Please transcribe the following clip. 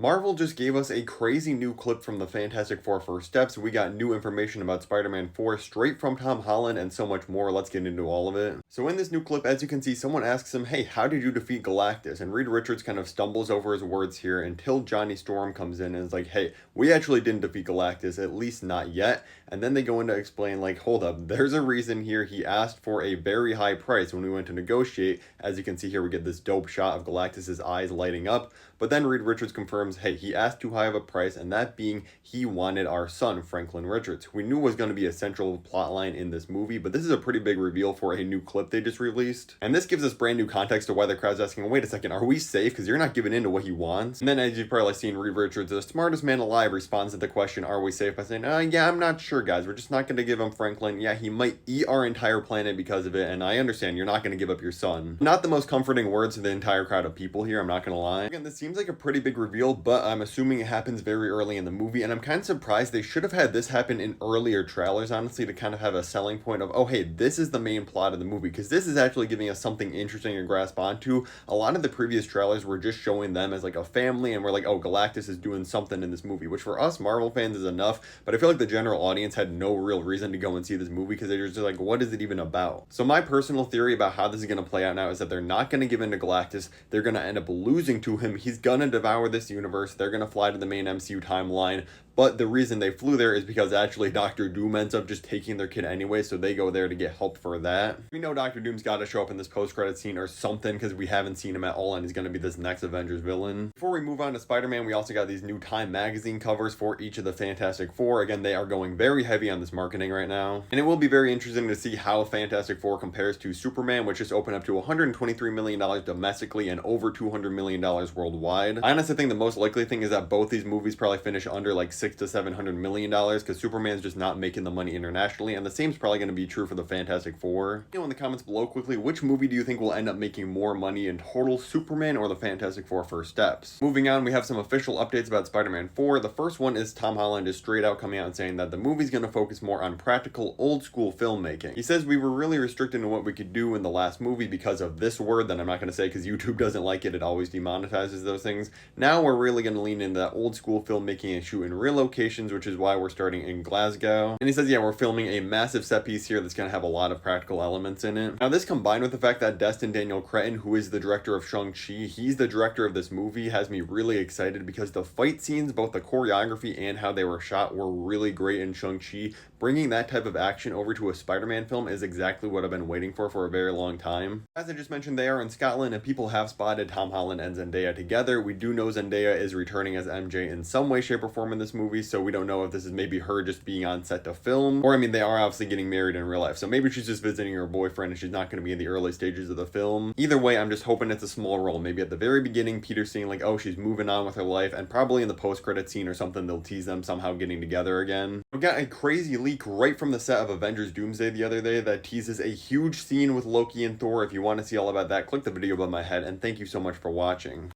Marvel just gave us a crazy new clip from the Fantastic Four First Steps. We got new information about Spider-Man 4 straight from Tom Holland and so much more. Let's get into all of it. So in this new clip, as you can see, someone asks him, hey, how did you defeat Galactus? And Reed Richards kind of stumbles over his words here until Johnny Storm comes in and is like, hey, we actually didn't defeat Galactus, at least not yet. And then they go in to explain, like, hold up, there's a reason here. He asked for a very high price when we went to negotiate. As you can see here, we get this dope shot of Galactus's eyes lighting up. But then Reed Richards confirms, hey, he asked too high of a price, and that being he wanted our son, Franklin Richards, who we knew was going to be a central plotline in this movie, but this is a pretty big reveal for a new clip they just released. And this gives us brand new context to why the crowd's asking, wait a second, are we safe? Because you're not giving in to what he wants. And then, as you've probably seen, Reed Richards, the smartest man alive, responds to the question, are we safe, by saying, yeah, I'm not sure, guys. We're just not going to give him Franklin. Yeah, he might eat our entire planet because of it, and I understand you're not going to give up your son. Not the most comforting words to the entire crowd of people here, I'm not going to lie. Again, this seems like a pretty big reveal, but I'm assuming it happens very early in the movie, and I'm kind of surprised they should have had this happen in earlier trailers, honestly, to kind of have a selling point of, oh, hey, this is the main plot of the movie, because this is actually giving us something interesting to grasp onto. A lot of the previous trailers were just showing them as like a family, and we're like, oh, Galactus is doing something in this movie, which for us Marvel fans is enough, but I feel like the general audience had no real reason to go and see this movie because they're just like, what is it even about? So my personal theory about how this is going to play out now is that they're not going to give in to Galactus. They're going to end up losing to him. He's going to devour this universe. They're going to fly to the main MCU timeline. But the reason they flew there is because actually Doctor Doom ends up just taking their kid anyway, so they go there to get help for that. We know Doctor Doom's got to show up in this post-credit scene or something because we haven't seen him at all, and he's going to be this next Avengers villain. Before we move on to Spider-Man, we also got these new Time magazine covers for each of the Fantastic Four. Again, they are going very heavy on this marketing right now. And it will be very interesting to see how Fantastic Four compares to Superman, which just opened up to $123 million domestically and over $200 million worldwide. I honestly think the most likely thing is that both these movies probably finish under like $600 to $700 million because Superman's just not making the money internationally, and the same is probably going to be true for the Fantastic Four. In the comments below quickly, which movie do you think will end up making more money in total, Superman or the Fantastic Four First Steps? Moving on, we have some official updates about Spider-Man 4. The first one is Tom Holland is straight out coming out and saying that the movie's going to focus more on practical, old school filmmaking. He says we were really restricted in what we could do in the last movie because of this word that I'm not going to say because YouTube doesn't like it. It always demonetizes those things. Now we're really going to lean into that old school filmmaking and shoot in real locations, which is why we're starting in Glasgow. And he says, yeah, we're filming a massive set piece here that's going to have a lot of practical elements in it. Now, this combined with the fact that Destin Daniel Cretton, who is the director of Shang-Chi, he's the director of this movie, has me really excited because the fight scenes, both the choreography and how they were shot, were really great in Shang-Chi. Bringing that type of action over to a Spider-Man film is exactly what I've been waiting for a very long time. As I just mentioned, they are in Scotland, and people have spotted Tom Holland and Zendaya together. We do know Zendaya is returning as MJ in some way, shape, or form in this movie, so we don't know if this is maybe her just being on set to film, or I mean, they are obviously getting married in real life, so maybe she's just visiting her boyfriend and she's not going to be in the early stages of the film. Either way, I'm just hoping it's a small role. Maybe at the very beginning, Peter's seeing like, oh, she's moving on with her life, and probably in the post-credit scene or something, they'll tease them somehow getting together again. We got a crazy leak right from the set of Avengers Doomsday the other day that teases a huge scene with Loki and Thor. If you want to see all about that, click the video above my head, and thank you so much for watching.